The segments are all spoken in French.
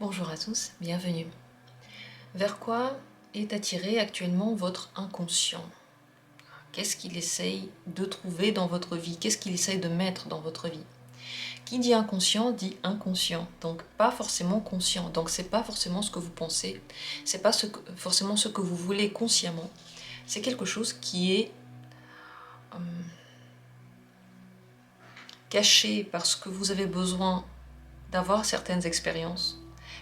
Bonjour à tous, bienvenue. Vers quoi est attiré actuellement votre inconscient? Qu'est-ce qu'il essaye de trouver dans votre vie? Qu'est-ce qu'il essaye de mettre dans votre vie? Qui dit inconscient, donc pas forcément conscient. Donc c'est pas forcément ce que vous pensez, c'est pas forcément ce que vous voulez consciemment. C'est quelque chose qui est caché parce que vous avez besoin d'avoir certaines expériences,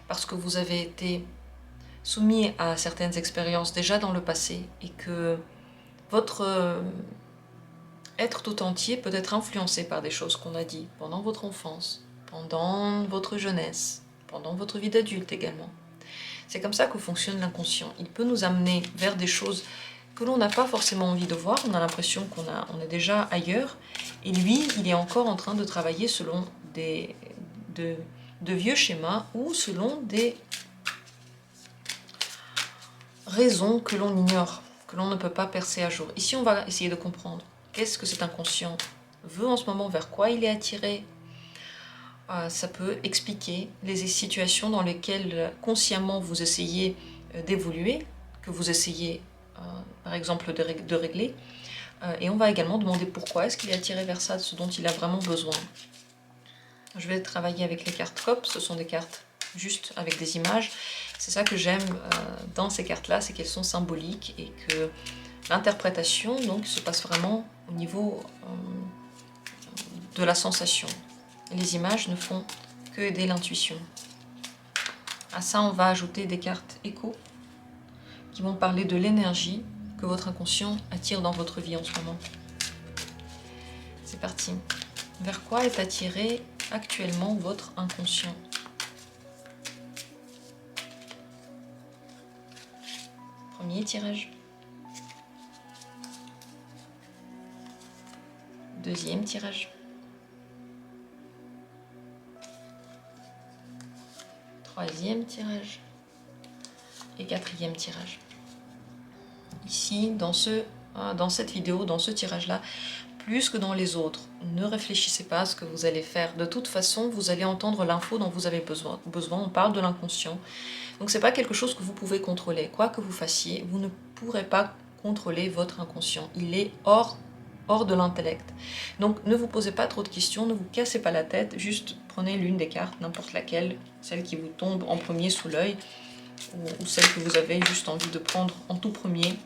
parce que vous avez été soumis à certaines expériences déjà dans le passé et que votre être tout entier peut être influencé par des choses qu'on a dit pendant votre enfance, pendant votre jeunesse, pendant votre vie d'adulte également. C'est comme ça que fonctionne l'inconscient. Il peut nous amener vers des choses que l'on n'a pas forcément envie de voir, on a l'impression qu'on est déjà ailleurs, et lui, il est encore en train de travailler selon de vieux schémas ou selon des raisons que l'on ignore, que l'on ne peut pas percer à jour. Ici, on va essayer de comprendre qu'est-ce que cet inconscient veut en ce moment, vers quoi il est attiré. Ça peut expliquer les situations dans lesquelles consciemment vous essayez d'évoluer, que vous essayez par exemple de régler. Et on va également demander pourquoi est-ce qu'il est attiré vers ça, de ce dont il a vraiment besoin. Je vais travailler avec les cartes COP, ce sont des cartes juste avec des images. C'est ça que j'aime dans ces cartes-là, c'est qu'elles sont symboliques et que l'interprétation donc se passe vraiment au niveau de la sensation. Les images ne font que aider l'intuition. À ça, on va ajouter des cartes écho qui vont parler de l'énergie que votre inconscient attire dans votre vie en ce moment. C'est parti. Vers quoi est attiré actuellement votre inconscient? Premier tirage. Deuxième tirage. Troisième tirage. Et quatrième tirage. Ici, dans cette vidéo, dans ce tirage-là, plus que dans les autres, ne réfléchissez pas à ce que vous allez faire. De toute façon, vous allez entendre l'info dont vous avez besoin. On parle de l'inconscient. Donc c'est pas quelque chose que vous pouvez contrôler. Quoi que vous fassiez, vous ne pourrez pas contrôler votre inconscient. Il est hors de l'intellect. Donc ne vous posez pas trop de questions, ne vous cassez pas la tête, juste prenez l'une des cartes, n'importe laquelle, celle qui vous tombe en premier sous l'œil, ou celle que vous avez juste envie de prendre en tout premier.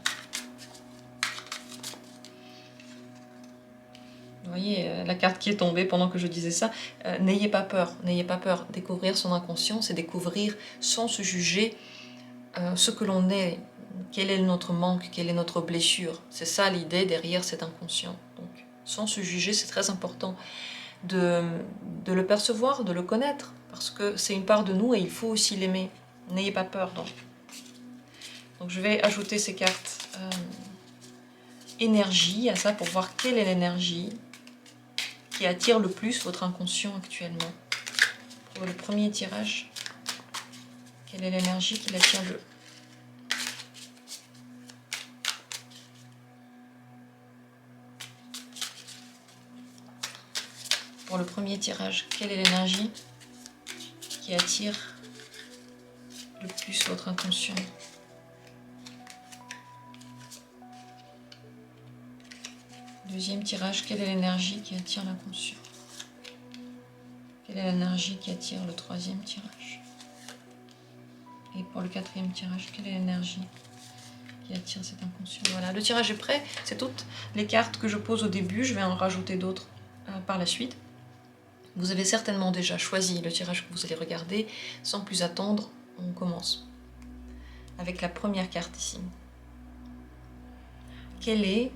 Vous voyez la carte qui est tombée pendant que je disais ça. N'ayez pas peur, n'ayez pas peur. Découvrir son inconscient, c'est découvrir sans se juger ce que l'on est, quel est notre manque, quelle est notre blessure. C'est ça l'idée derrière cet inconscient. Donc, sans se juger, c'est très important de le percevoir, de le connaître, parce que c'est une part de nous et il faut aussi l'aimer. N'ayez pas peur donc. Donc je vais ajouter ces cartes énergie à ça pour voir quelle est l'énergie qui attire le plus votre inconscient actuellement. Pour le premier tirage, quelle est l'énergie qui l'attire le Pour le premier tirage, quelle est l'énergie qui attire le plus votre inconscient? Deuxième tirage, quelle est l'énergie qui attire l'inconscient? Quelle est l'énergie qui attire le troisième tirage? Et pour le quatrième tirage, quelle est l'énergie qui attire cet inconscient? Voilà, le tirage est prêt. C'est toutes les cartes que je pose au début. Je vais en rajouter d'autres par la suite. Vous avez certainement déjà choisi le tirage que vous allez regarder. Sans plus attendre, on commence. Avec la première carte ici. Quelle est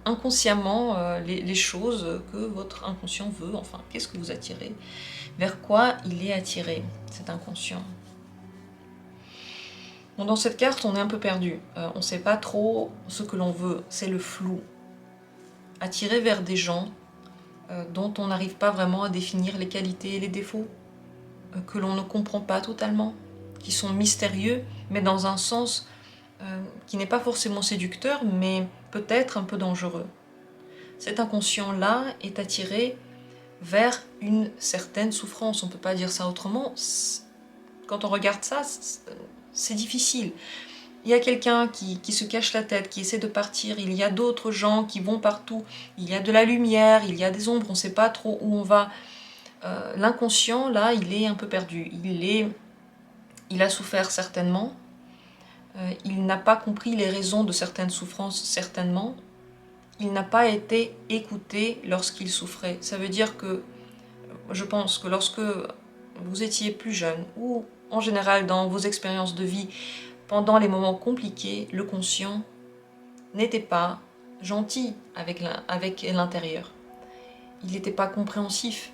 inconsciemment les choses que votre inconscient veut, enfin, qu'est-ce que vous attirez? Vers quoi il est attiré, cet inconscient? Bon, dans cette carte, on est un peu perdu. On ne sait pas trop ce que l'on veut, c'est le flou. Attiré vers des gens dont on n'arrive pas vraiment à définir les qualités et les défauts, que l'on ne comprend pas totalement, qui sont mystérieux, mais dans un sens qui n'est pas forcément séducteur, mais peut-être un peu dangereux. Cet inconscient-là est attiré vers une certaine souffrance. On ne peut pas dire ça autrement. Quand on regarde ça, c'est difficile. Il y a quelqu'un qui se cache la tête, qui essaie de partir. Il y a d'autres gens qui vont partout. Il y a de la lumière, il y a des ombres. On ne sait pas trop où on va. L'inconscient, là, il est un peu perdu. Il a souffert certainement. Il n'a pas compris les raisons de certaines souffrances, certainement. Il n'a pas été écouté lorsqu'il souffrait. Ça veut dire que, je pense que lorsque vous étiez plus jeune, ou en général dans vos expériences de vie, pendant les moments compliqués, le conscient n'était pas gentil avec l'intérieur. Il n'était pas compréhensif.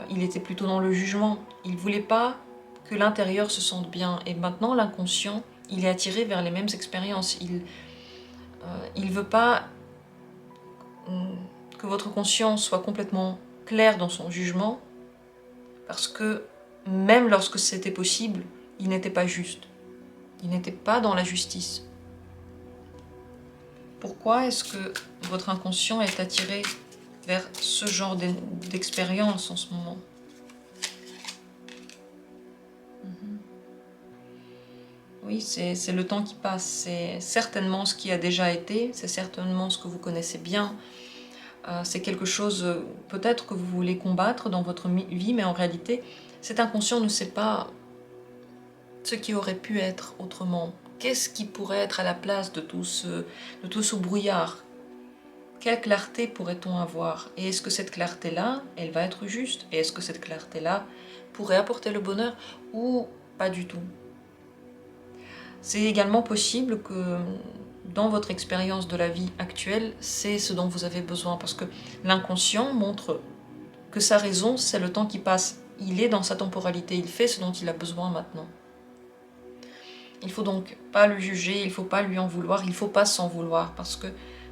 Il était plutôt dans le jugement. Il ne voulait pas que l'intérieur se sente bien. Et maintenant, l'inconscient, il est attiré vers les mêmes expériences. Il ne veut pas que votre conscience soit complètement claire dans son jugement, parce que même lorsque c'était possible, il n'était pas juste. Il n'était pas dans la justice. Pourquoi est-ce que votre inconscient est attiré vers ce genre d'expérience en ce moment? Oui, c'est le temps qui passe, c'est certainement ce qui a déjà été, c'est certainement ce que vous connaissez bien. C'est quelque chose peut-être que vous voulez combattre dans votre vie, mais en réalité, cet inconscient ne sait pas ce qui aurait pu être autrement. Qu'est-ce qui pourrait être à la place de tout ce brouillard? Quelle clarté pourrait-on avoir? Et est-ce que cette clarté-là, elle va être juste? Et est-ce que cette clarté-là pourrait apporter le bonheur ou pas du tout? C'est également possible que dans votre expérience de la vie actuelle, c'est ce dont vous avez besoin, parce que l'inconscient montre que sa raison, c'est le temps qui passe. Il est dans sa temporalité, il fait ce dont il a besoin maintenant. Il ne faut donc pas le juger, il ne faut pas lui en vouloir, il ne faut pas s'en vouloir, parce que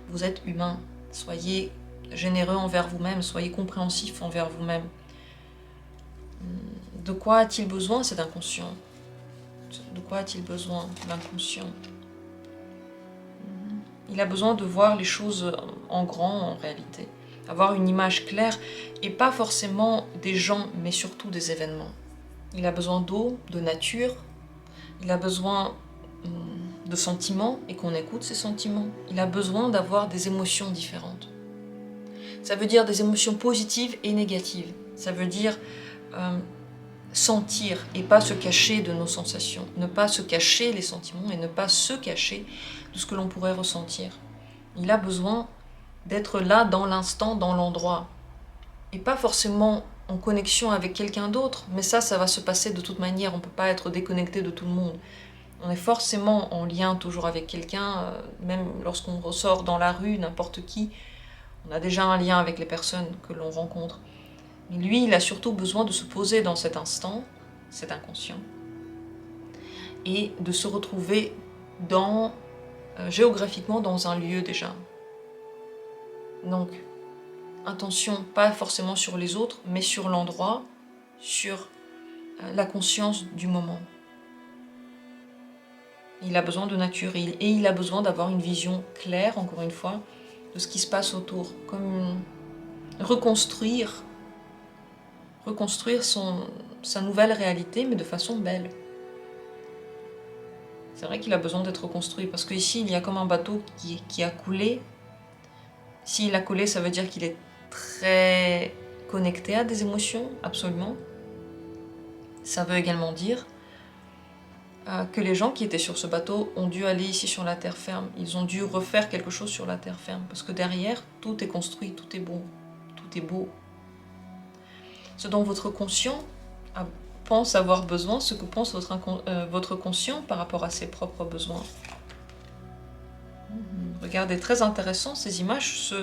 vous êtes humain. Soyez généreux envers vous-même, soyez compréhensif envers vous-même. De quoi a-t-il besoin cet inconscient? De quoi a-t-il besoin, l'inconscient? Il a besoin de voir les choses en grand, en réalité. Avoir une image claire, et pas forcément des gens, mais surtout des événements. Il a besoin d'eau, de nature. Il a besoin de sentiments, et qu'on écoute ces sentiments. Il a besoin d'avoir des émotions différentes. Ça veut dire des émotions positives et négatives. Ça veut dire sentir et pas se cacher de nos sensations. Ne pas se cacher les sentiments et ne pas se cacher de ce que l'on pourrait ressentir. Il a besoin d'être là dans l'instant, dans l'endroit. Et pas forcément en connexion avec quelqu'un d'autre, mais ça va se passer de toute manière. On ne peut pas être déconnecté de tout le monde. On est forcément en lien toujours avec quelqu'un, même lorsqu'on ressort dans la rue, n'importe qui, on a déjà un lien avec les personnes que l'on rencontre. Mais lui, il a surtout besoin de se poser dans cet instant, cet inconscient, et de se retrouver géographiquement dans un lieu déjà. Donc, attention, pas forcément sur les autres, mais sur l'endroit, sur la conscience du moment. Il a besoin de nature et il a besoin d'avoir une vision claire, encore une fois, de ce qui se passe autour, comme reconstruire sa nouvelle réalité, mais de façon belle. C'est vrai qu'il a besoin d'être reconstruit, parce qu'ici, il y a comme un bateau qui a coulé. S'il a coulé, ça veut dire qu'il est très connecté à des émotions, absolument. Ça veut également dire que les gens qui étaient sur ce bateau ont dû aller ici sur la terre ferme. Ils ont dû refaire quelque chose sur la terre ferme, parce que derrière, tout est construit, tout est bon, tout est beau. Ce dont votre conscient pense avoir besoin, ce que pense votre conscient par rapport à ses propres besoins. Regardez, très intéressant, ces images,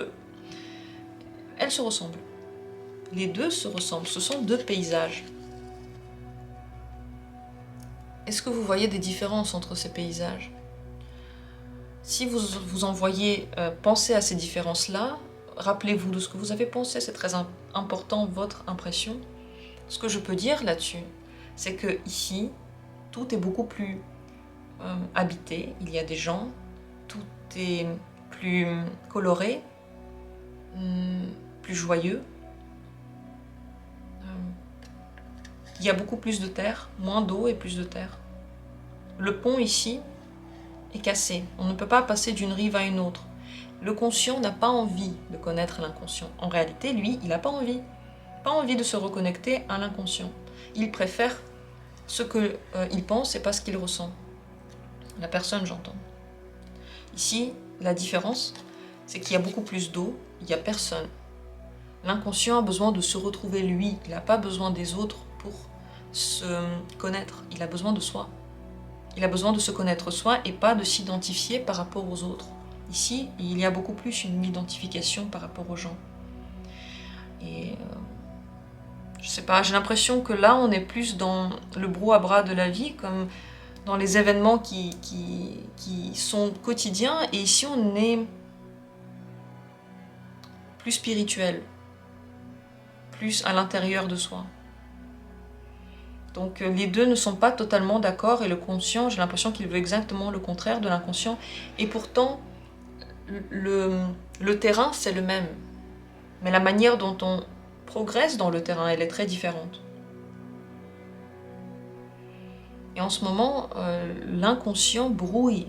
elles se ressemblent. Les deux se ressemblent, ce sont deux paysages. Est-ce que vous voyez des différences entre ces paysages? Si vous en voyez, pensez à ces différences-là, rappelez-vous de ce que vous avez pensé, c'est très important, votre impression. Ce que je peux dire là-dessus, c'est que ici, tout est beaucoup plus habité, il y a des gens, tout est plus coloré, plus joyeux, il y a beaucoup plus de terre, moins d'eau et plus de terre. Le pont ici est cassé. On ne peut pas passer d'une rive à une autre. Le conscient n'a pas envie de connaître l'inconscient. En réalité, lui, il n'a pas envie. Pas envie de se reconnecter à l'inconscient. Il préfère ce qu'il pense et pas ce qu'il ressent. La personne, j'entends. Ici, la différence, c'est qu'il y a beaucoup plus d'eau, il n'y a personne. L'inconscient a besoin de se retrouver lui, il n'a pas besoin des autres pour se connaître, il a besoin de soi. Il a besoin de se connaître soi et pas de s'identifier par rapport aux autres. Ici, il y a beaucoup plus une identification par rapport aux gens. Et je sais pas, j'ai l'impression que là, on est plus dans le brouhaha de la vie, comme dans les événements qui sont quotidiens. Et ici, on est plus spirituel, plus à l'intérieur de soi. Donc les deux ne sont pas totalement d'accord et le conscient, j'ai l'impression qu'il veut exactement le contraire de l'inconscient. Et pourtant, le terrain, c'est le même. Mais la manière dont on progresse dans le terrain, elle est très différente. Et en ce moment, l'inconscient brouille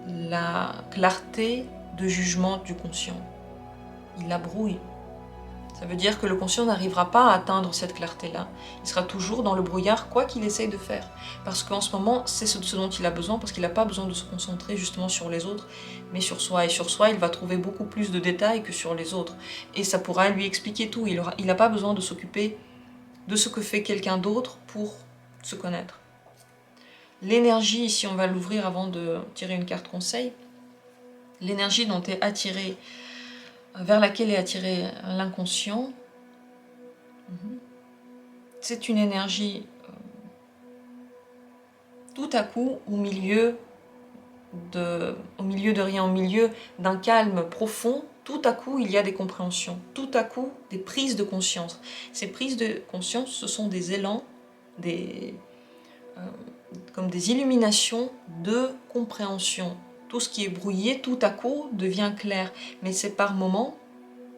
la clarté de jugement du conscient. Il la brouille. Ça veut dire que le conscient n'arrivera pas à atteindre cette clarté-là. Il sera toujours dans le brouillard, quoi qu'il essaye de faire. Parce qu'en ce moment, c'est ce dont il a besoin, parce qu'il n'a pas besoin de se concentrer justement sur les autres, mais sur soi. Et sur soi, il va trouver beaucoup plus de détails que sur les autres. Et ça pourra lui expliquer tout. Il n'a pas besoin de s'occuper de ce que fait quelqu'un d'autre pour se connaître. L'énergie, ici on va l'ouvrir avant de tirer une carte conseil, l'énergie dont est attiré, vers laquelle est attiré l'inconscient, c'est une énergie tout à coup au milieu de rien, au milieu d'un calme profond, tout à coup il y a des compréhensions, tout à coup des prises de conscience. Ces prises de conscience, ce sont des élans, comme des illuminations de compréhension. Tout ce qui est brouillé, tout à coup, devient clair. Mais c'est par moments,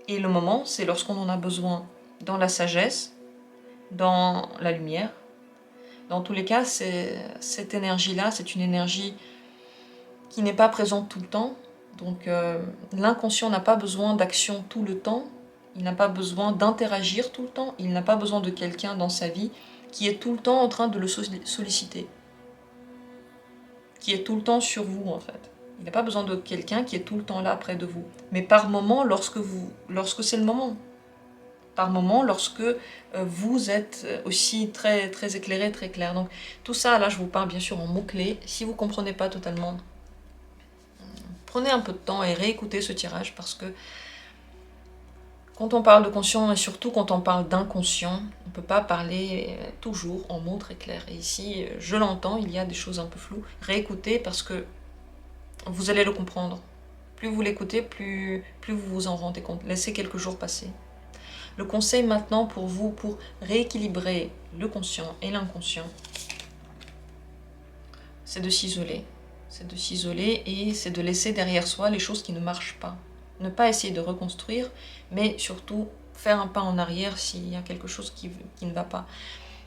et le moment, c'est lorsqu'on en a besoin dans la sagesse, dans la lumière. Dans tous les cas, cette énergie-là, c'est une énergie qui n'est pas présente tout le temps. Donc l'inconscient n'a pas besoin d'action tout le temps, il n'a pas besoin d'interagir tout le temps, il n'a pas besoin de quelqu'un dans sa vie qui est tout le temps en train de le solliciter, qui est tout le temps sur vous en fait. Il n'a pas besoin de quelqu'un qui est tout le temps là près de vous. Mais par moment, lorsque c'est le moment. Par moment, lorsque vous êtes aussi très, très éclairé, très clair. Donc tout ça, là, je vous parle bien sûr en mots-clés. Si vous ne comprenez pas totalement, prenez un peu de temps et réécoutez ce tirage parce que quand on parle de conscient et surtout quand on parle d'inconscient, on ne peut pas parler toujours en mots très clairs. Et ici, je l'entends, il y a des choses un peu floues. Réécoutez parce que vous allez le comprendre. Plus vous l'écoutez, plus vous vous en rendez compte. Laissez quelques jours passer. Le conseil maintenant pour vous, pour rééquilibrer le conscient et l'inconscient, c'est de s'isoler. C'est de s'isoler et c'est de laisser derrière soi les choses qui ne marchent pas. Ne pas essayer de reconstruire, mais surtout faire un pas en arrière s'il y a quelque chose qui ne va pas.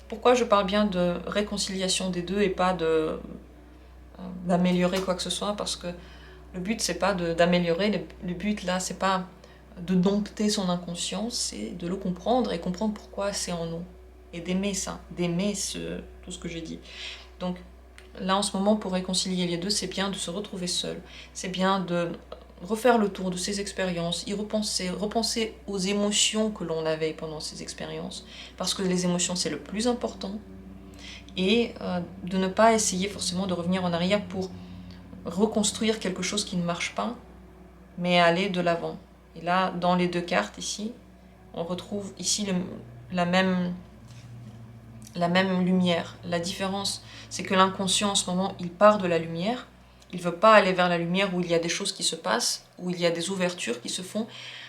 Pourquoi je parle bien de réconciliation des deux et pas d'améliorer quoi que ce soit? Parce que le but, c'est pas d'améliorer, le but là, c'est pas de dompter son inconscient, c'est de le comprendre et comprendre pourquoi c'est en nous. Et d'aimer ça, d'aimer tout ce que j'ai dit. Donc là, en ce moment, pour réconcilier les deux, c'est bien de se retrouver seul. C'est bien de refaire le tour de ses expériences, y repenser aux émotions que l'on avait pendant ces expériences. Parce que les émotions, c'est le plus important. Et de ne pas essayer forcément de revenir en arrière pour reconstruire quelque chose qui ne marche pas, mais aller de l'avant. Et là, dans les deux cartes ici, on retrouve ici la même lumière. La différence, c'est que l'inconscient en ce moment, il part de la lumière. Il ne veut pas aller vers la lumière où il y a des choses qui se passent, où il y a des ouvertures qui se font,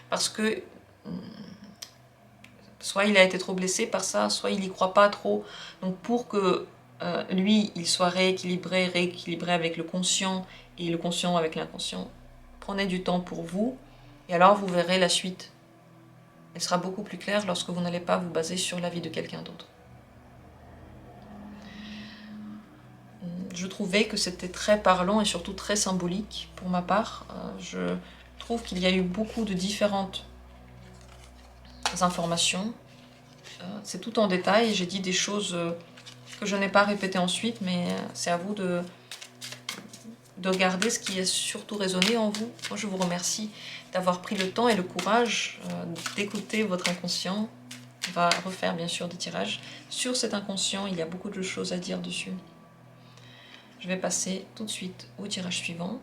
parce que soit il a été trop blessé par ça, soit il n'y croit pas trop. Donc pour que lui, il soit rééquilibré avec le conscient et le conscient avec l'inconscient, prenez du temps pour vous et alors vous verrez la suite. Elle sera beaucoup plus claire lorsque vous n'allez pas vous baser sur l'avis de quelqu'un d'autre. Je trouvais que c'était très parlant et surtout très symbolique pour ma part. Je trouve qu'il y a eu beaucoup de différentes informations. C'est tout en détail. J'ai dit des choses que je n'ai pas répétées ensuite, mais c'est à vous de regarder ce qui a surtout résonné en vous. Moi, je vous remercie d'avoir pris le temps et le courage d'écouter votre inconscient. On va refaire bien sûr des tirages sur cet inconscient. Il y a beaucoup de choses à dire dessus. Je vais passer tout de suite au tirage suivant.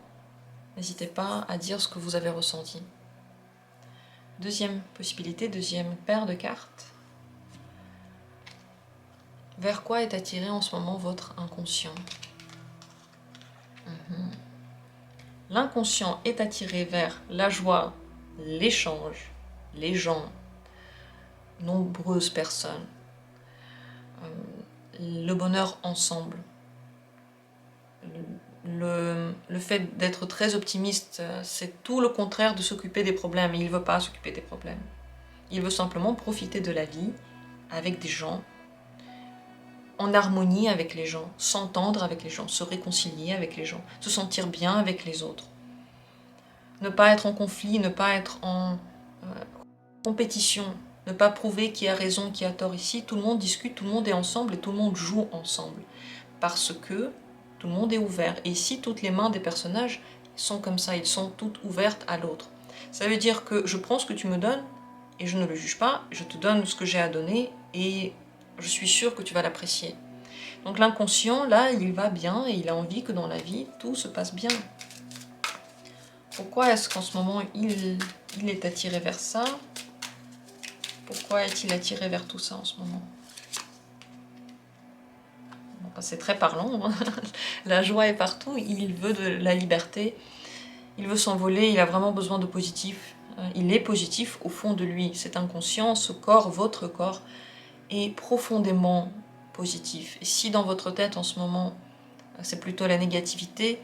N'hésitez pas à dire ce que vous avez ressenti. Deuxième possibilité, deuxième paire de cartes. Vers quoi est attiré en ce moment votre inconscient? L'inconscient est attiré vers la joie, l'échange, les gens, nombreuses personnes, le bonheur ensemble. Le fait d'être très optimiste, c'est tout le contraire de s'occuper des problèmes. Il ne veut pas s'occuper des problèmes. Il veut simplement profiter de la vie avec des gens, en harmonie avec les gens, s'entendre avec les gens, se réconcilier avec les gens, se sentir bien avec les autres. Ne pas être en conflit, ne pas être en compétition, ne pas prouver qui a raison, qui a tort ici. Tout le monde discute, tout le monde est ensemble et tout le monde joue ensemble. Parce que tout le monde est ouvert. Et ici, toutes les mains des personnages sont comme ça, ils sont toutes ouvertes à l'autre. Ça veut dire que je prends ce que tu me donnes et je ne le juge pas, je te donne ce que j'ai à donner et je suis sûre que tu vas l'apprécier. Donc l'inconscient, là, il va bien et il a envie que dans la vie, tout se passe bien. Pourquoi est-ce qu'en ce moment, il est attiré vers ça? Pourquoi est-il attiré vers tout ça en ce moment? C'est très parlant, hein. La joie est partout, il veut de la liberté, il veut s'envoler, il a vraiment besoin de positif. Il est positif au fond de lui, c'est inconscient, ce corps, votre corps, est profondément positif. Et si dans votre tête en ce moment, c'est plutôt la négativité,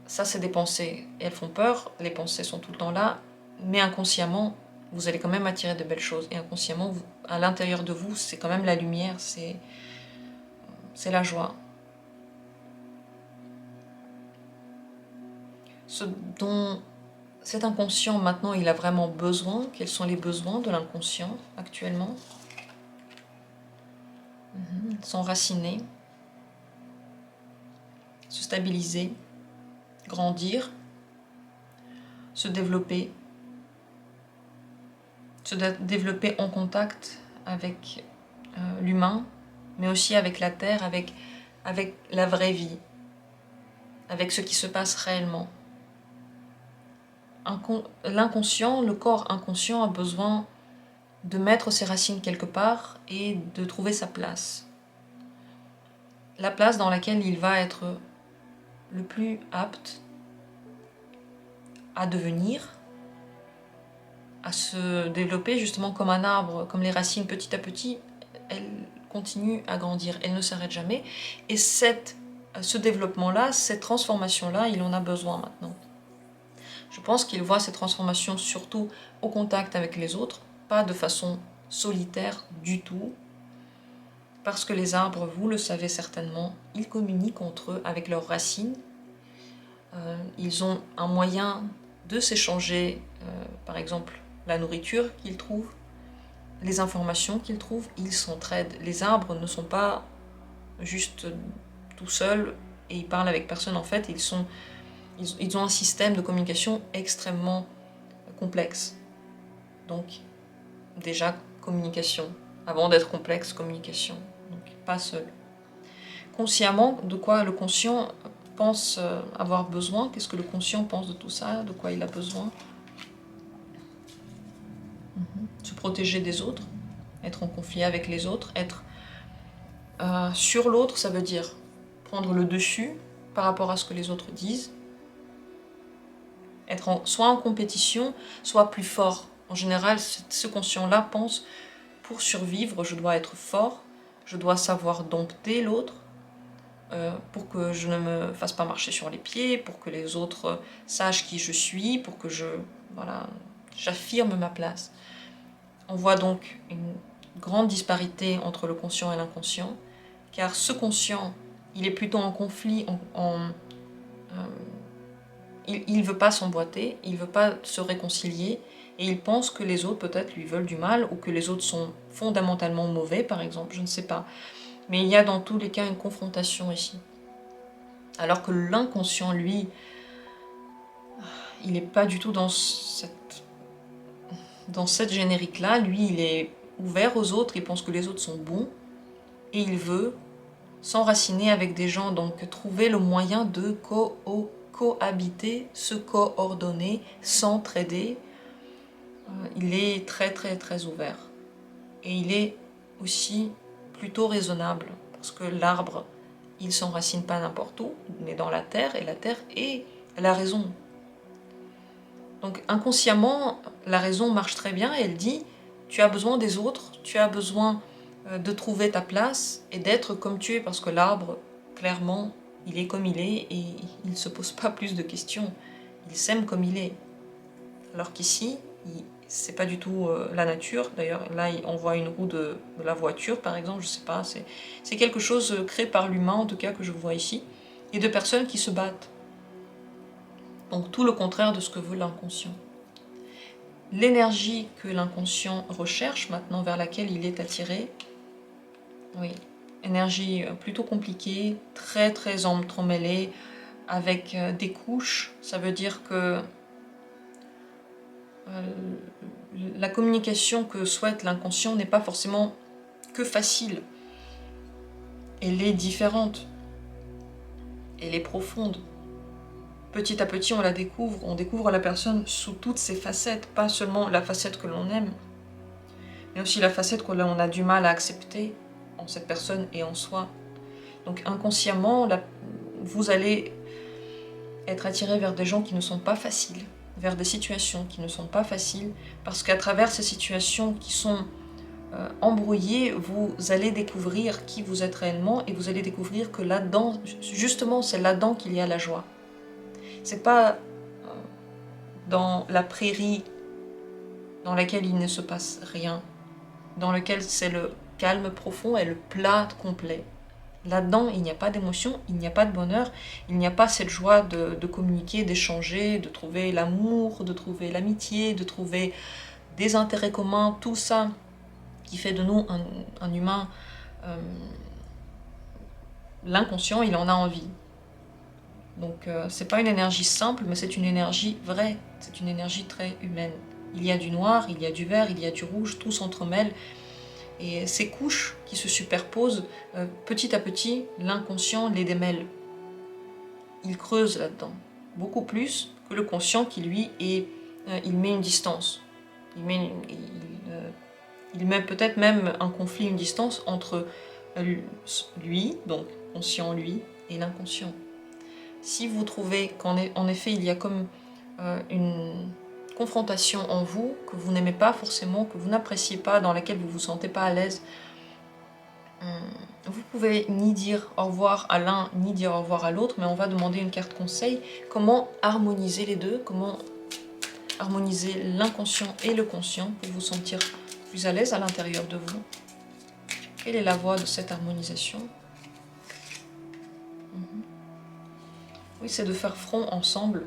ça c'est des pensées, et elles font peur, les pensées sont tout le temps là, mais inconsciemment, vous allez quand même attirer de belles choses, et inconsciemment, à l'intérieur de vous, c'est quand même la lumière, c'est la joie. Ce dont cet inconscient, maintenant, il a vraiment besoin, quels sont les besoins de l'inconscient actuellement? S'enraciner, se stabiliser, grandir, se développer en contact avec l'humain, mais aussi avec la terre, avec la vraie vie, avec ce qui se passe réellement. L'inconscient, le corps inconscient a besoin de mettre ses racines quelque part et de trouver sa place. La place dans laquelle il va être le plus apte à devenir, à se développer justement comme un arbre, comme les racines petit à petit, elles continuent à grandir, elles ne s'arrêtent jamais. Et ce développement-là, cette transformation-là, il en a besoin maintenant. Je pense qu'il voit cette transformation surtout au contact avec les autres, pas de façon solitaire du tout, parce que les arbres, vous le savez certainement, ils communiquent entre eux avec leurs racines. Ils ont un moyen de s'échanger, par exemple, la nourriture qu'ils trouvent, les informations qu'ils trouvent, ils s'entraident. Les arbres ne sont pas juste tout seuls et ils parlent avec personne. En fait, ils ont un système de communication extrêmement complexe. Donc, déjà, communication. Avant d'être complexe, communication. Donc, pas seul. Consciemment, de quoi le conscient pense avoir besoin? Qu'est-ce que le conscient pense de tout ça? De quoi il a besoin? Se protéger des autres, être en conflit avec les autres, être sur l'autre, ça veut dire prendre le dessus par rapport à ce que les autres disent, être soit en compétition, soit plus fort. En général, ce conscient-là pense, pour survivre, je dois être fort, je dois savoir dompter l'autre, pour que je ne me fasse pas marcher sur les pieds, pour que les autres sachent qui je suis, pour que j'affirme ma place. On voit donc une grande disparité entre le conscient et l'inconscient, car ce conscient, il est plutôt en conflit, il ne veut pas s'emboîter, il ne veut pas se réconcilier, et il pense que les autres peut-être lui veulent du mal, ou que les autres sont fondamentalement mauvais, par exemple, je ne sais pas. Mais il y a dans tous les cas une confrontation ici. Alors que l'inconscient, lui, il n'est pas du tout dans cette générique-là. Lui, il est ouvert aux autres, il pense que les autres sont bons, et il veut s'enraciner avec des gens, donc trouver le moyen de cohabiter, se coordonner, s'entraider. Il est très très très ouvert. Et il est aussi plutôt raisonnable, parce que l'arbre, il ne s'enracine pas n'importe où, mais dans la terre, et la terre est la raison. Donc inconsciemment, la raison marche très bien, et elle dit, tu as besoin des autres, tu as besoin de trouver ta place, et d'être comme tu es, parce que l'arbre, clairement, il est comme il est, et il ne se pose pas plus de questions. Il s'aime comme il est. Alors qu'ici, c'est pas du tout la nature. D'ailleurs, là, on voit une roue de la voiture, par exemple, je sais pas. C'est quelque chose créé par l'humain, en tout cas, que je vois ici, et de personnes qui se battent. Donc tout le contraire de ce que veut l'inconscient. L'énergie que l'inconscient recherche, maintenant vers laquelle il est attiré, oui, énergie plutôt compliquée, très très entremêlée, avec des couches. Ça veut dire que la communication que souhaite l'inconscient n'est pas forcément que facile. Elle est différente. Elle est profonde. Petit à petit, on la découvre. On découvre la personne sous toutes ses facettes. Pas seulement la facette que l'on aime, mais aussi la facette que l'on a du mal à accepter en cette personne et en soi. Donc inconsciemment, vous allez être attiré vers des gens qui ne sont pas faciles, vers des situations qui ne sont pas faciles, parce qu'à travers ces situations qui sont embrouillées, vous allez découvrir qui vous êtes réellement, et vous allez découvrir que là-dedans, justement, c'est là-dedans qu'il y a la joie. C'est pas dans la prairie dans laquelle il ne se passe rien, dans lequel c'est le calme profond et le plat complet. Là-dedans, il n'y a pas d'émotion, il n'y a pas de bonheur, il n'y a pas cette joie de communiquer, d'échanger, de trouver l'amour, de trouver l'amitié, de trouver des intérêts communs, tout ça qui fait de nous un humain. L'inconscient, il en a envie. Donc c'est pas une énergie simple, mais c'est une énergie vraie, c'est une énergie très humaine. Il y a du noir, il y a du vert, il y a du rouge, tout s'entremêle. Et ces couches qui se superposent, petit à petit, l'inconscient les démêle. Il creuse là-dedans, beaucoup plus que le conscient qui, lui, il met une distance. Il met peut-être même un conflit, une distance entre lui, donc conscient lui, et l'inconscient. Si vous trouvez qu'en effet, il y a comme une confrontation en vous, que vous n'aimez pas forcément, que vous n'appréciez pas, dans laquelle vous ne vous sentez pas à l'aise, vous pouvez ni dire au revoir à l'un, ni dire au revoir à l'autre, mais on va demander une carte conseil. Comment harmoniser les deux? Comment harmoniser l'inconscient et le conscient pour vous sentir plus à l'aise à l'intérieur de vous? Quelle est la voie de cette harmonisation? Oui, c'est de faire front ensemble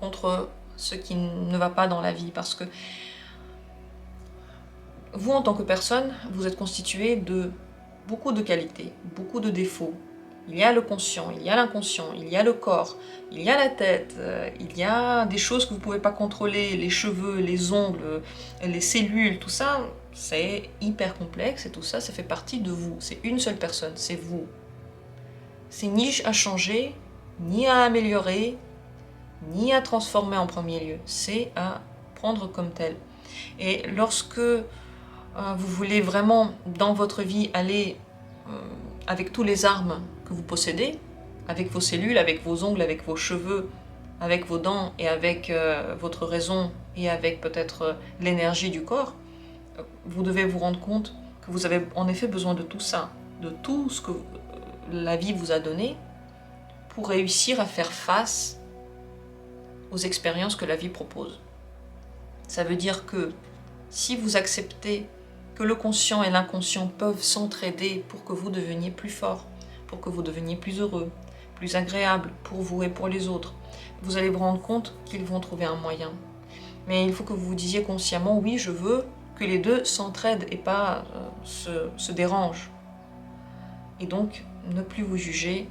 contre ce qui ne va pas dans la vie, parce que vous, en tant que personne, vous êtes constitué de beaucoup de qualités, beaucoup de défauts. Il y a le conscient, il y a l'inconscient, il y a le corps, il y a la tête, il y a des choses que vous ne pouvez pas contrôler, les cheveux, les ongles, les cellules, tout ça, c'est hyper complexe, et tout ça, ça fait partie de vous. C'est une seule personne, c'est vous. C'est ni à changer, ni à améliorer, ni à transformer en premier lieu, c'est à prendre comme tel. Et lorsque vous voulez vraiment, dans votre vie, aller avec tous les armes que vous possédez, avec vos cellules, avec vos ongles, avec vos cheveux, avec vos dents, et avec votre raison, et avec peut-être l'énergie du corps, vous devez vous rendre compte que vous avez en effet besoin de tout ça, de tout ce que la vie vous a donné, pour réussir à faire face aux expériences que la vie propose. Ça veut dire que si vous acceptez que le conscient et l'inconscient peuvent s'entraider pour que vous deveniez plus fort, pour que vous deveniez plus heureux, plus agréable pour vous et pour les autres, vous allez vous rendre compte qu'ils vont trouver un moyen. Mais il faut que vous vous disiez consciemment, oui, je veux que les deux s'entraident et pas se dérangent. Et donc, ne plus vous juger,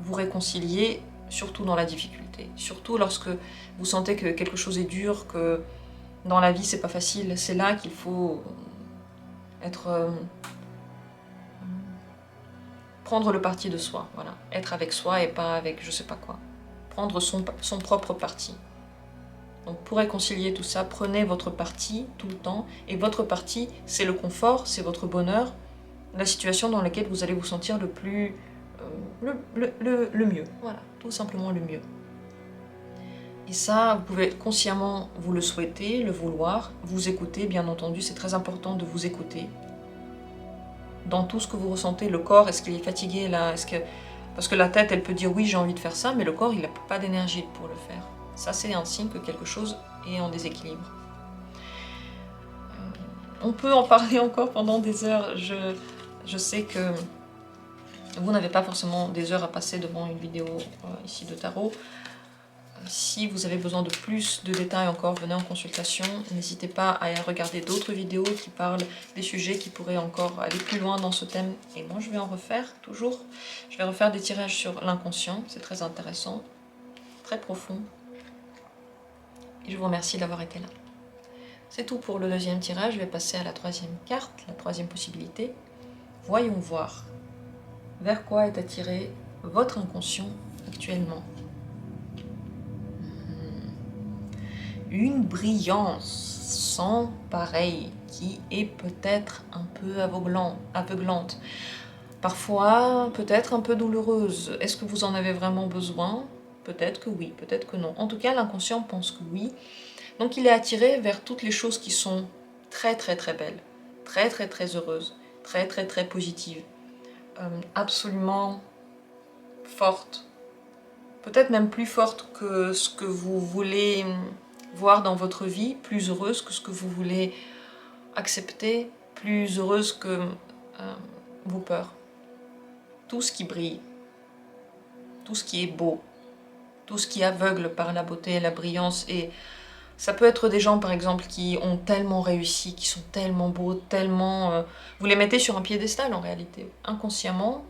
vous réconcilier, surtout dans la difficulté. Surtout lorsque vous sentez que quelque chose est dur, que dans la vie c'est pas facile, c'est là qu'il faut être... prendre le parti de soi, voilà. Être avec soi et pas avec je sais pas quoi. Prendre son propre parti. Donc pour réconcilier tout ça, prenez votre parti tout le temps. Et votre parti, c'est le confort, c'est votre bonheur, la situation dans laquelle vous allez vous sentir le plus... le mieux. Voilà, tout simplement le mieux. Et ça, vous pouvez consciemment vous le souhaiter, le vouloir, vous écouter, bien entendu. C'est très important de vous écouter. Dans tout ce que vous ressentez, le corps, est-ce qu'il est fatigué là? Parce que la tête, elle peut dire oui, j'ai envie de faire ça, mais le corps, il n'a pas d'énergie pour le faire. Ça, c'est un signe que quelque chose est en déséquilibre. On peut en parler encore pendant des heures. Je sais que vous n'avez pas forcément des heures à passer devant une vidéo ici de tarot. Si vous avez besoin de plus de détails encore, venez en consultation. N'hésitez pas à regarder d'autres vidéos qui parlent des sujets qui pourraient encore aller plus loin dans ce thème. Et moi, je vais en refaire, toujours. Je vais refaire des tirages sur l'inconscient. C'est très intéressant, très profond. Et je vous remercie d'avoir été là. C'est tout pour le deuxième tirage. Je vais passer à la troisième carte, la troisième possibilité. Voyons voir vers quoi est attiré votre inconscient actuellement. Une brillance sans pareil qui est peut-être un peu aveuglante. Parfois, peut-être un peu douloureuse. Est-ce que vous en avez vraiment besoin? Peut-être que oui, peut-être que non. En tout cas, l'inconscient pense que oui. Donc il est attiré vers toutes les choses qui sont très très très belles, très très très heureuses, très très très positives, absolument fortes. Peut-être même plus fortes que ce que vous voulez voir dans votre vie, plus heureuse que ce que vous voulez accepter, plus heureuse que vos peurs. Tout ce qui brille, tout ce qui est beau, tout ce qui aveugle par la beauté et la brillance. Et ça peut être des gens, par exemple, qui ont tellement réussi, qui sont tellement beaux, tellement... vous les mettez sur un piédestal, en réalité. Inconsciemment,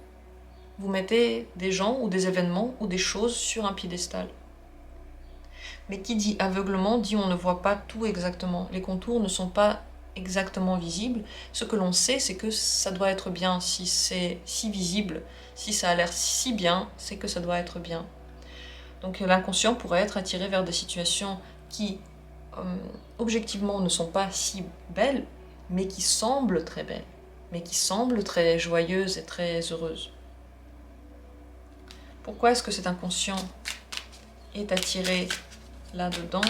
vous mettez des gens ou des événements ou des choses sur un piédestal. Mais qui dit aveuglement dit on ne voit pas tout exactement. Les contours ne sont pas exactement visibles. Ce que l'on sait, c'est que ça doit être bien. Si c'est si visible, si ça a l'air si bien, c'est que ça doit être bien. Donc l'inconscient pourrait être attiré vers des situations qui, objectivement, ne sont pas si belles, mais qui semblent très belles, mais qui semblent très joyeuses et très heureuses. Pourquoi est-ce que cet inconscient est attiré là-dedans?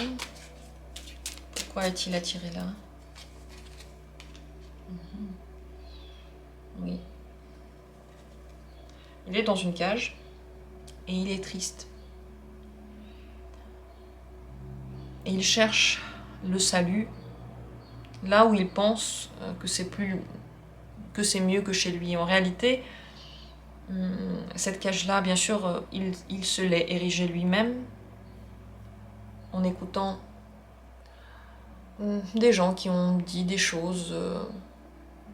Pourquoi est-il attiré là? Oui. Il est dans une cage et il est triste. Et il cherche le salut là où il pense que c'est mieux que chez lui. En réalité, cette cage-là, bien sûr, il se l'est érigée lui-même en écoutant des gens qui ont dit des choses,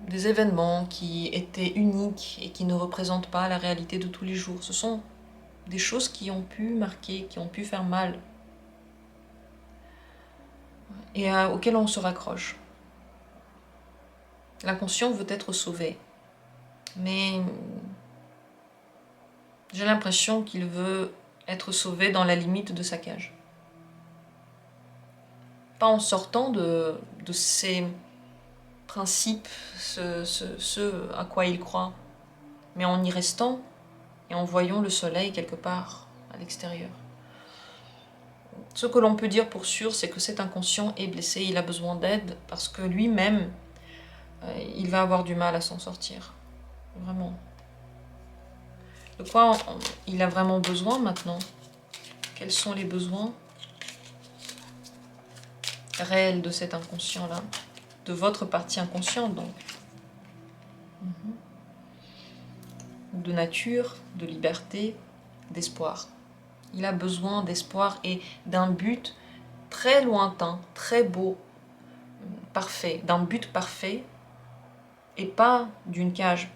des événements qui étaient uniques et qui ne représentent pas la réalité de tous les jours. Ce sont des choses qui ont pu marquer, qui ont pu faire mal et auxquelles on se raccroche. L'inconscient veut être sauvé, mais j'ai l'impression qu'il veut être sauvé dans la limite de sa cage. Pas en sortant de ses principes, ce à quoi il croit, mais en y restant et en voyant le soleil quelque part à l'extérieur. Ce que l'on peut dire pour sûr, c'est que cet inconscient est blessé, il a besoin d'aide parce que lui-même, il va avoir du mal à s'en sortir. Vraiment. De quoi il a vraiment besoin maintenant? Quels sont les besoins? réel de cet inconscient-là, de votre partie inconsciente donc. De nature, de liberté, d'espoir. Il a besoin d'espoir et d'un but très lointain, très beau, parfait, d'un but parfait et pas d'une cage.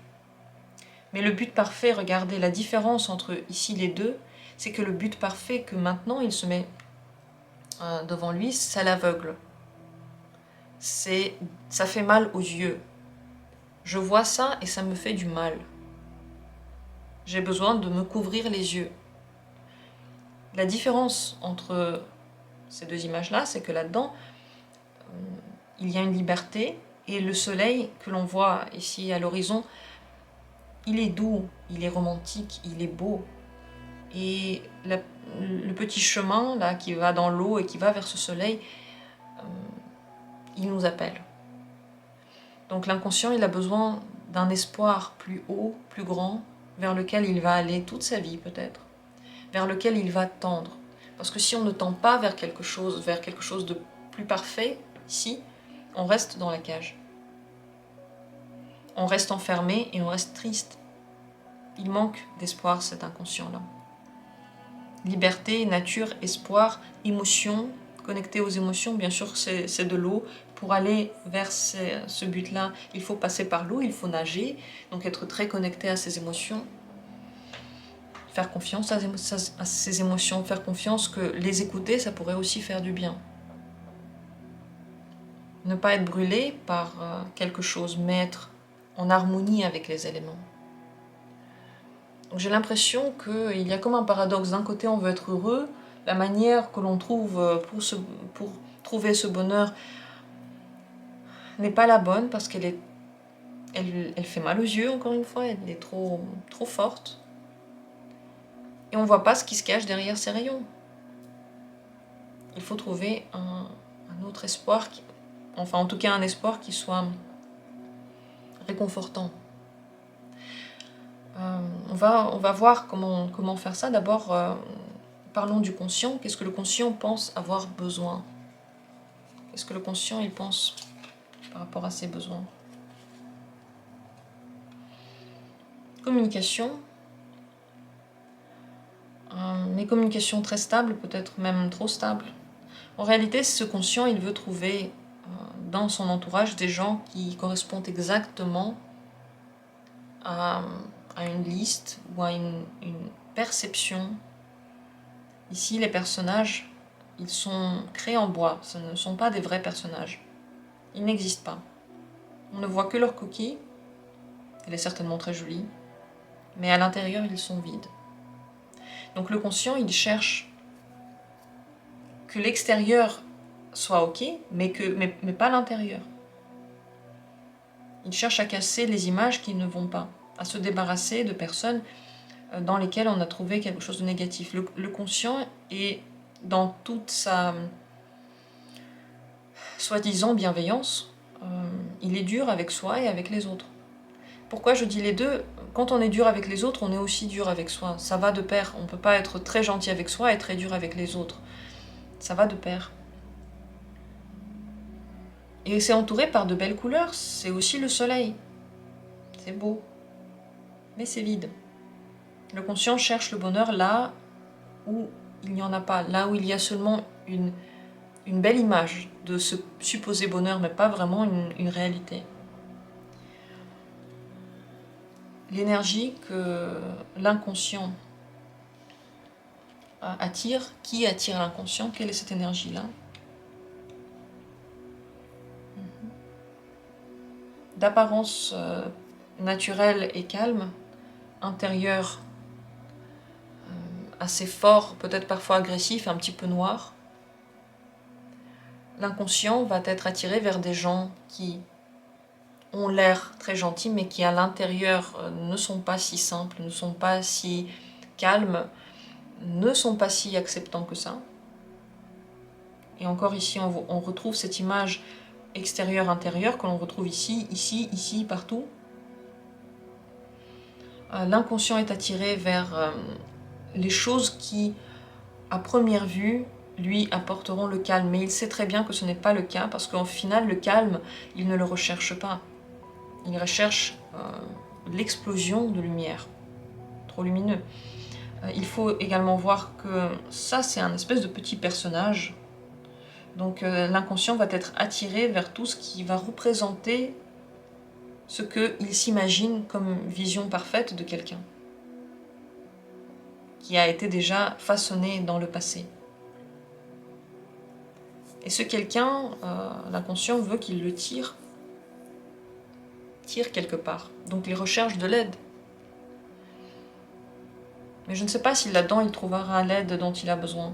Mais le but parfait, regardez, la différence entre ici les deux, c'est que le but parfait que maintenant il se met devant lui, ça l'aveugle. Ça fait mal aux yeux. Je vois ça et ça me fait du mal. J'ai besoin de me couvrir les yeux. La différence entre ces deux images-là, c'est que là-dedans, il y a une liberté et le soleil que l'on voit ici à l'horizon, il est doux, il est romantique, il est beau. Et le petit chemin là qui va dans l'eau et qui va vers ce soleil, il nous appelle. Donc l'inconscient, il a besoin d'un espoir plus haut, plus grand, vers lequel il va aller toute sa vie peut-être, vers lequel il va tendre. Parce que si on ne tend pas vers quelque chose de plus parfait, ici, on reste dans la cage. On reste enfermé et on reste triste. Il manque d'espoir, cet inconscient-là. Liberté, nature, espoir, émotion, connecté aux émotions, bien sûr c'est de l'eau. Pour aller vers ce but-là, il faut passer par l'eau, il faut nager, donc être très connecté à ses émotions. Faire confiance à ses émotions, faire confiance que les écouter, ça pourrait aussi faire du bien. Ne pas être brûlé par quelque chose, mais être en harmonie avec les éléments. J'ai l'impression qu'il y a comme un paradoxe. D'un côté, on veut être heureux. La manière que l'on trouve pour trouver ce bonheur n'est pas la bonne parce qu'elle fait mal aux yeux, encore une fois. Elle est trop forte. Et on ne voit pas ce qui se cache derrière ces rayons. Il faut trouver un autre espoir, enfin en tout cas un espoir qui soit réconfortant. On va voir comment faire ça. D'abord, parlons du conscient. Qu'est-ce que le conscient pense avoir besoin? Qu'est-ce que le conscient il pense par rapport à ses besoins? Communication. Mais communication très stable, peut-être même trop stable. En réalité, ce conscient, il veut trouver dans son entourage des gens qui correspondent exactement à une liste ou à une perception. Ici, les personnages, ils sont créés en bois, ce ne sont pas des vrais personnages. Ils n'existent pas. On ne voit que leur coquille, elle est certainement très jolie, mais à l'intérieur, ils sont vides. Donc le conscient, il cherche que l'extérieur soit ok, mais pas l'intérieur. Il cherche à casser les images qui ne vont pas, à se débarrasser de personnes dans lesquelles on a trouvé quelque chose de négatif. Le conscient est dans toute sa soi-disant bienveillance, il est dur avec soi et avec les autres. Pourquoi je dis les deux? Quand on est dur avec les autres, on est aussi dur avec soi. Ça va de pair. On ne peut pas être très gentil avec soi et très dur avec les autres. Ça va de pair. Et c'est entouré par de belles couleurs. C'est aussi le soleil. C'est beau. Mais c'est vide. Le conscient cherche le bonheur là où il n'y en a pas. Là où il y a seulement une belle image de ce supposé bonheur, mais pas vraiment une réalité. L'énergie que l'inconscient attire, qui attire l'inconscient, quelle est cette énergie-là? D'apparence naturelle et calme, intérieur assez fort, peut-être parfois agressif, un petit peu noir. L'inconscient va être attiré vers des gens qui ont l'air très gentils, mais qui à l'intérieur ne sont pas si simples, ne sont pas si calmes, ne sont pas si acceptants que ça. Et encore ici, on retrouve cette image extérieure-intérieure que l'on retrouve ici, ici, partout. L'inconscient est attiré vers les choses qui, à première vue, lui apporteront le calme. Mais il sait très bien que ce n'est pas le cas, parce qu'au final, le calme, il ne le recherche pas. Il recherche l'explosion de lumière, trop lumineux. Il faut également voir que ça, c'est un espèce de petit personnage. Donc l'inconscient va être attiré vers tout ce qui va représenter ce qu'il s'imagine comme vision parfaite de quelqu'un, qui a été déjà façonné dans le passé. Et ce quelqu'un, l'inconscient veut qu'il le tire quelque part. Donc il recherche de l'aide. Mais je ne sais pas si là-dedans il trouvera l'aide dont il a besoin.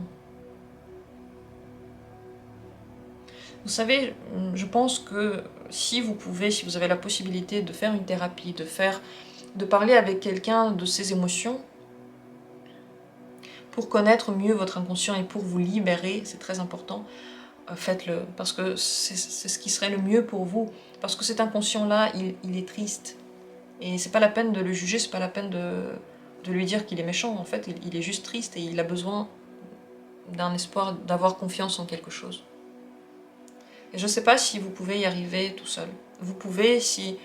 Vous savez, je pense que si vous pouvez, si vous avez la possibilité de faire une thérapie, de parler avec quelqu'un de ses émotions, pour connaître mieux votre inconscient et pour vous libérer, c'est très important, faites-le, parce que c'est ce qui serait le mieux pour vous. Parce que cet inconscient-là, il est triste. Et c'est pas la peine de le juger, c'est pas la peine de lui dire qu'il est méchant. En fait, il est juste triste et il a besoin d'un espoir, d'avoir confiance en quelque chose. Et je ne sais pas si vous pouvez y arriver tout seul. Vous pouvez si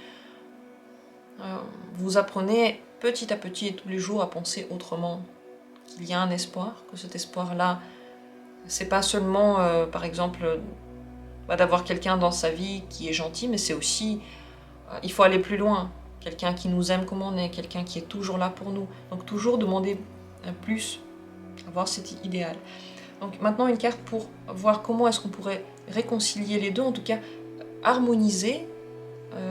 vous apprenez petit à petit et tous les jours à penser autrement, qu'il y a un espoir, que cet espoir-là, c'est pas seulement, par exemple, d'avoir quelqu'un dans sa vie qui est gentil, mais c'est aussi, il faut aller plus loin. Quelqu'un qui nous aime comme on est, quelqu'un qui est toujours là pour nous. Donc toujours demander plus, avoir cet idéal. Donc maintenant une carte pour voir comment est-ce qu'on pourrait réconcilier les deux, en tout cas harmoniser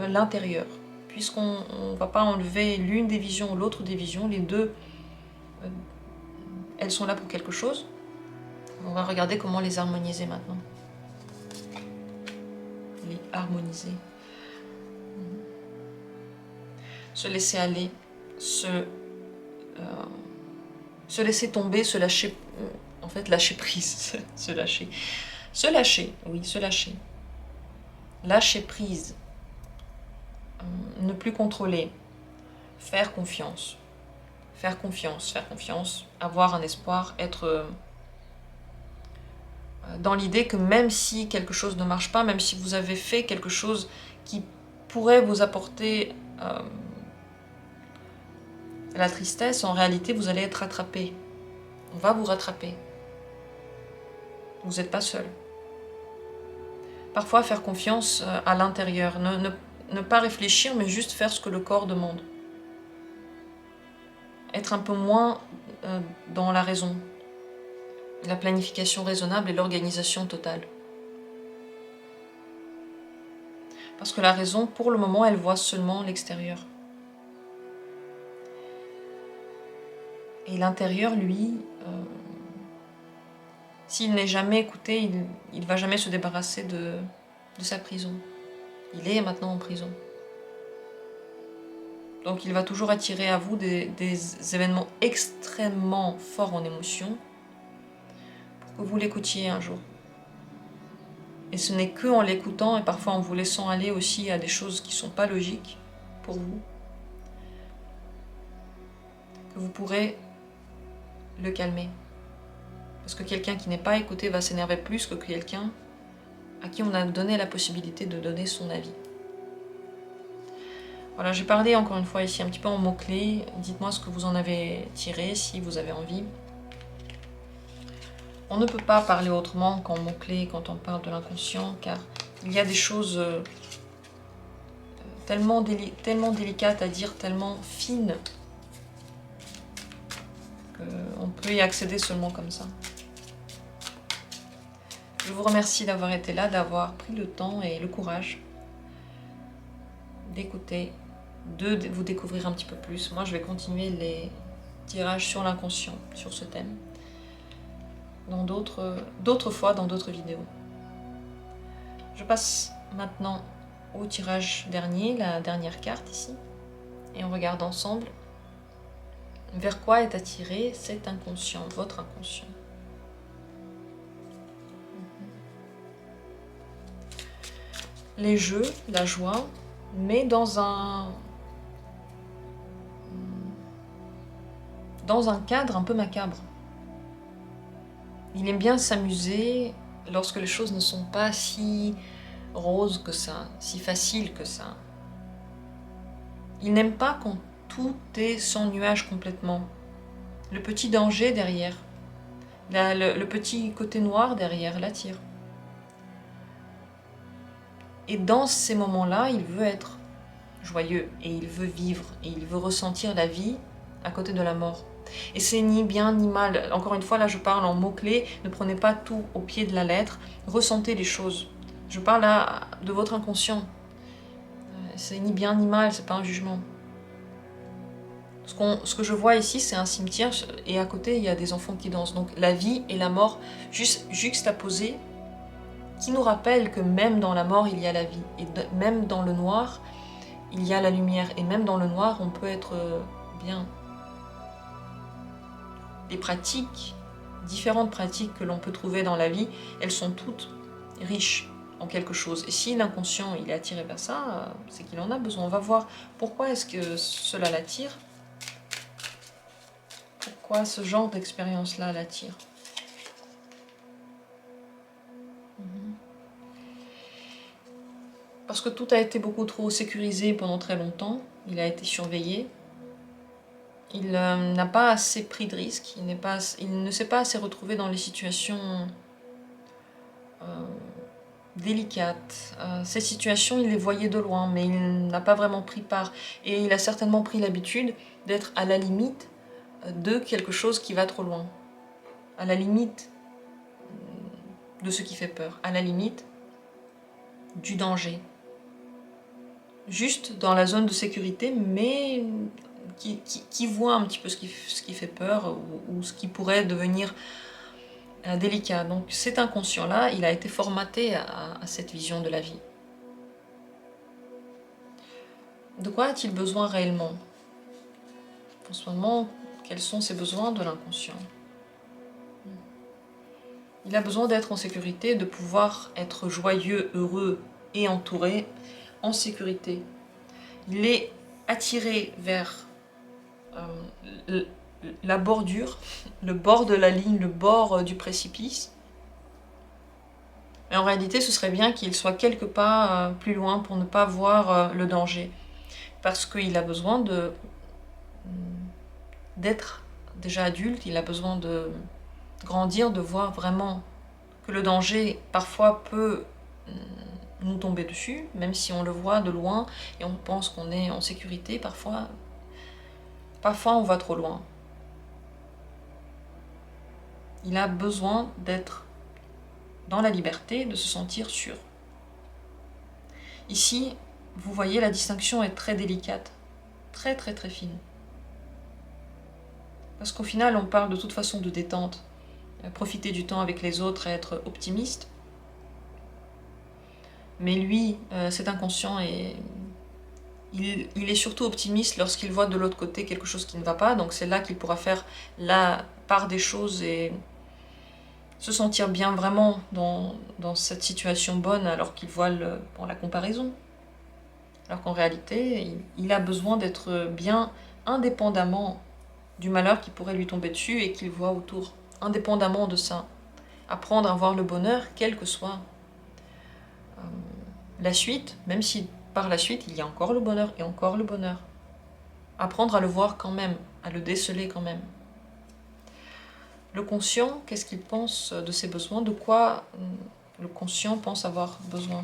l'intérieur. Puisqu'on ne va pas enlever l'une des visions ou l'autre des visions, les deux, elles sont là pour quelque chose. On va regarder comment les harmoniser maintenant. Les harmoniser. Se laisser aller, se laisser tomber, se lâcher, en fait lâcher prise, se lâcher. Se lâcher, oui, se lâcher. Lâcher prise. Ne plus contrôler. Faire confiance. Faire confiance, avoir un espoir, être dans l'idée que même si quelque chose ne marche pas, même si vous avez fait quelque chose qui pourrait vous apporter la tristesse, en réalité vous allez être rattrapé. On va vous rattraper. Vous n'êtes pas seul. Parfois faire confiance à l'intérieur, ne pas réfléchir mais juste faire ce que le corps demande. Être un peu moins dans la raison, la planification raisonnable et l'organisation totale. Parce que la raison, pour le moment, elle voit seulement l'extérieur. Et l'intérieur, lui, s'il n'est jamais écouté, il ne va jamais se débarrasser de sa prison. Il est maintenant en prison. Donc il va toujours attirer à vous des événements extrêmement forts en émotion pour que vous l'écoutiez un jour. Et ce n'est que en l'écoutant et parfois en vous laissant aller aussi à des choses qui ne sont pas logiques pour vous que vous pourrez le calmer. Parce que quelqu'un qui n'est pas écouté va s'énerver plus que quelqu'un à qui on a donné la possibilité de donner son avis. Voilà, j'ai parlé encore une fois ici un petit peu en mots-clés. Dites-moi ce que vous en avez tiré, si vous avez envie. On ne peut pas parler autrement qu'en mots-clés quand on parle de l'inconscient, car il y a des choses tellement délicates à dire, tellement fines, qu'on peut y accéder seulement comme ça. Je vous remercie d'avoir été là, d'avoir pris le temps et le courage d'écouter, de vous découvrir un petit peu plus. Moi, je vais continuer les tirages sur l'inconscient, sur ce thème, dans d'autres fois, dans d'autres vidéos. Je passe maintenant au tirage dernier, la dernière carte ici, et on regarde ensemble vers quoi est attiré cet inconscient, votre inconscient. Les jeux, la joie, mais dans un cadre un peu macabre. Il aime bien s'amuser lorsque les choses ne sont pas si roses que ça, si faciles que ça. Il n'aime pas quand tout est sans nuage complètement. Le petit danger derrière, le petit côté noir derrière l'attire. Et dans ces moments-là, il veut être joyeux et il veut vivre et il veut ressentir la vie à côté de la mort. Et c'est ni bien ni mal. Encore une fois, là je parle en mots-clés, ne prenez pas tout au pied de la lettre, ressentez les choses. Je parle là de votre inconscient. C'est ni bien ni mal, c'est pas un jugement. Ce que je vois ici, c'est un cimetière et à côté il y a des enfants qui dansent. Donc la vie et la mort juste juxtaposées, qui nous rappellent que même dans la mort il y a la vie. Et même dans le noir, il y a la lumière. Et même dans le noir, on peut être bien. Les pratiques, différentes pratiques que l'on peut trouver dans la vie, elles sont toutes riches en quelque chose. Et si l'inconscient il est attiré vers ça, c'est qu'il en a besoin. On va voir pourquoi est-ce que cela l'attire. Pourquoi ce genre d'expérience-là l'attire. Parce que tout a été beaucoup trop sécurisé pendant très longtemps. Il a été surveillé. Il n'a pas assez pris de risques. Il ne s'est pas assez retrouvé dans les situations délicates. Ces situations, il les voyait de loin, mais il n'a pas vraiment pris part. Et il a certainement pris l'habitude d'être à la limite de quelque chose qui va trop loin. À la limite de ce qui fait peur. À la limite du danger. Juste dans la zone de sécurité, mais qui voit un petit peu ce qui fait peur ou ce qui pourrait devenir délicat. Donc cet inconscient-là, il a été formaté à cette vision de la vie. De quoi a-t-il besoin réellement? En ce moment, quels sont ses besoins de l'inconscient? Il a besoin d'être en sécurité, de pouvoir être joyeux, heureux et entouré en sécurité. Il est attiré vers la bordure, le bord de la ligne, le bord du précipice. Mais en réalité, ce serait bien qu'il soit quelque part plus loin pour ne pas voir le danger. Parce qu'il a besoin d'être déjà adulte, il a besoin de grandir, de voir vraiment que le danger parfois peut nous tomber dessus, même si on le voit de loin et on pense qu'on est en sécurité, parfois on va trop loin. Il a besoin d'être dans la liberté, de se sentir sûr. Ici, vous voyez, la distinction est très délicate, très très très fine. Parce qu'au final, on parle de toute façon de détente, profiter du temps avec les autres et être optimiste. Mais lui, cet inconscient, il est surtout optimiste lorsqu'il voit de l'autre côté quelque chose qui ne va pas. Donc c'est là qu'il pourra faire la part des choses et se sentir bien vraiment dans cette situation bonne alors qu'il voit la comparaison. Alors qu'en réalité, il a besoin d'être bien indépendamment du malheur qui pourrait lui tomber dessus et qu'il voit autour. Indépendamment de ça. Apprendre à voir le bonheur, quelle que soit la suite, même si par la suite il y a encore le bonheur et encore le bonheur. Apprendre à le voir quand même, à le déceler quand même. Le conscient, qu'est-ce qu'il pense de ses besoins? De quoi le conscient pense avoir besoin?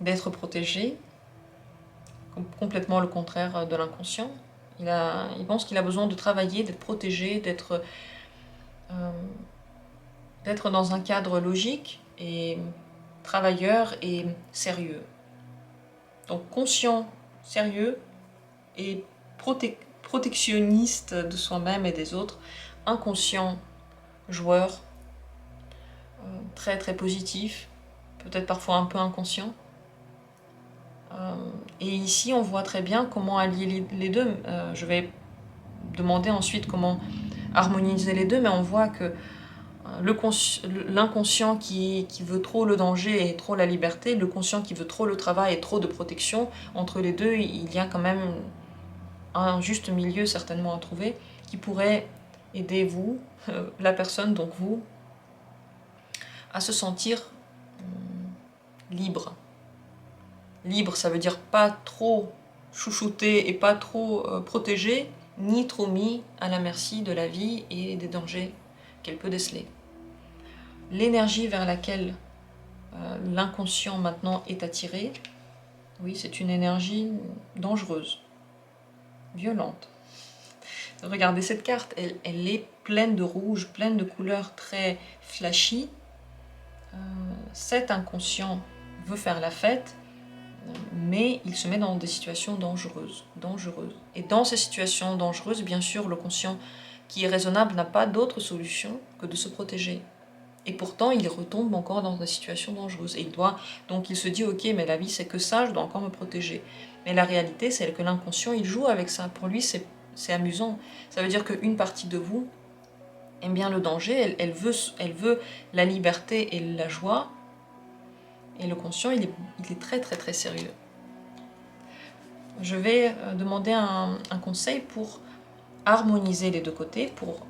D'être protégé, complètement le contraire de l'inconscient. Il pense qu'il a besoin de travailler, d'être protégé, d'être dans un cadre logique et travailleur et sérieux. Donc conscient, sérieux et protectionniste de soi-même et des autres. Inconscient, joueur, très très positif, peut-être parfois un peu inconscient. Et ici on voit très bien comment allier les deux. Je vais demander ensuite comment harmoniser les deux, mais on voit que l'inconscient qui veut trop le danger et trop la liberté, le conscient qui veut trop le travail et trop de protection, entre les deux il y a quand même un juste milieu certainement à trouver qui pourrait Aidez-vous, la personne, donc vous, à se sentir libre. Libre, ça veut dire pas trop chouchouté et pas trop protégé, ni trop mis à la merci de la vie et des dangers qu'elle peut déceler. L'énergie vers laquelle l'inconscient maintenant est attiré, oui, c'est une énergie dangereuse, violente. Regardez cette carte, elle est pleine de rouge, pleine de couleurs très flashy. Cet inconscient veut faire la fête, mais il se met dans des situations dangereuses. Et dans ces situations dangereuses, bien sûr, le conscient qui est raisonnable n'a pas d'autre solution que de se protéger. Et pourtant, il retombe encore dans des situations dangereuses. Et donc il se dit, ok, mais la vie c'est que ça, je dois encore me protéger. Mais la réalité, c'est que l'inconscient, il joue avec ça. Pour lui, c'est amusant. Ça veut dire qu'une partie de vous aime bien le danger, elle veut la liberté et la joie. Et le conscient, il est très très très sérieux. Je vais demander un conseil pour harmoniser les deux côtés, pour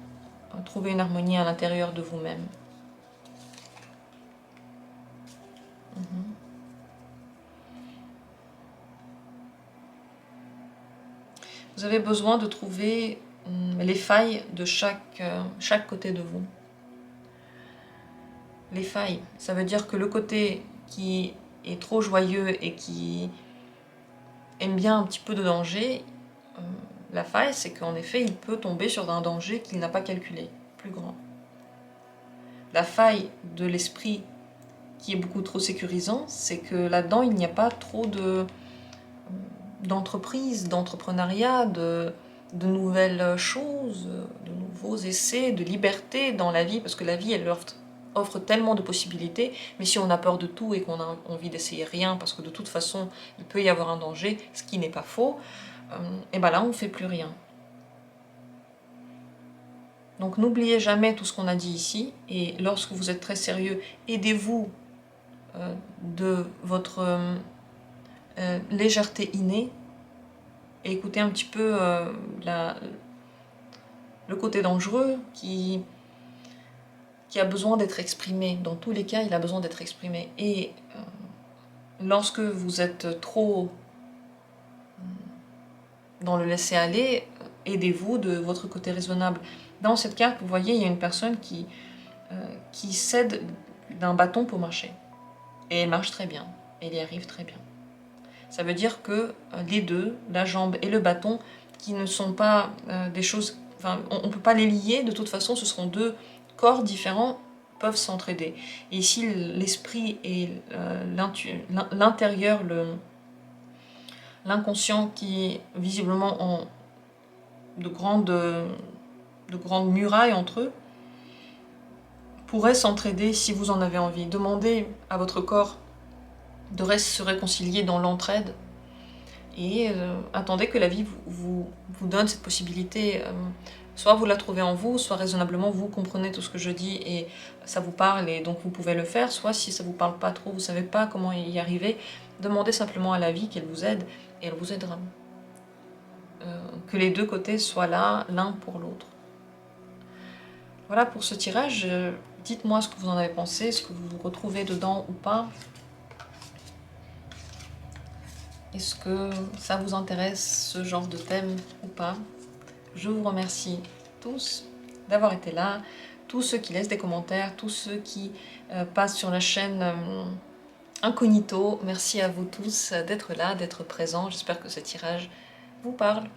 trouver une harmonie à l'intérieur de vous-même. Vous avez besoin de trouver les failles de chaque côté de vous. Les failles, ça veut dire que le côté qui est trop joyeux et qui aime bien un petit peu de danger, la faille, c'est qu'en effet, il peut tomber sur un danger qu'il n'a pas calculé, plus grand. La faille de l'esprit qui est beaucoup trop sécurisant, c'est que là-dedans, il n'y a pas trop d'entreprise, d'entrepreneuriat, de nouvelles choses, de nouveaux essais, de liberté dans la vie, parce que la vie, elle offre tellement de possibilités, mais si on a peur de tout et qu'on a envie d'essayer rien, parce que de toute façon, il peut y avoir un danger, ce qui n'est pas faux, et bien là, on ne fait plus rien. Donc n'oubliez jamais tout ce qu'on a dit ici, et lorsque vous êtes très sérieux, aidez-vous de votre légèreté innée, et écoutez un petit peu le côté dangereux qui a besoin d'être exprimé. Dans tous les cas, il a besoin d'être exprimé. Et lorsque vous êtes trop dans le laisser-aller, aidez-vous de votre côté raisonnable. Dans cette carte, vous voyez, il y a une personne qui s'aide d'un bâton pour marcher. Et elle marche très bien. Elle y arrive très bien. Ça veut dire que les deux, la jambe et le bâton, qui ne sont pas des choses... Enfin, on ne peut pas les lier, de toute façon, ce seront deux corps différents, peuvent s'entraider. Et ici, l'esprit et l'intérieur, l'inconscient qui, visiblement, ont de grandes murailles entre eux, pourraient s'entraider si vous en avez envie. Demandez à votre corps de se réconcilier dans l'entraide et attendez que la vie vous donne cette possibilité. Soit vous la trouvez en vous, soit raisonnablement vous comprenez tout ce que je dis et ça vous parle et donc vous pouvez le faire. Soit si ça vous parle pas trop, vous savez pas comment y arriver, demandez simplement à la vie qu'elle vous aide et elle vous aidera. Que les deux côtés soient là, l'un pour l'autre. Voilà pour ce tirage. Dites-moi ce que vous en avez pensé, ce que vous vous retrouvez dedans ou pas. Est-ce que ça vous intéresse, ce genre de thème ou pas? Je vous remercie tous d'avoir été là, tous ceux qui laissent des commentaires, tous ceux qui passent sur la chaîne Incognito. Merci à vous tous d'être là, d'être présents. J'espère que ce tirage vous parle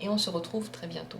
et on se retrouve très bientôt.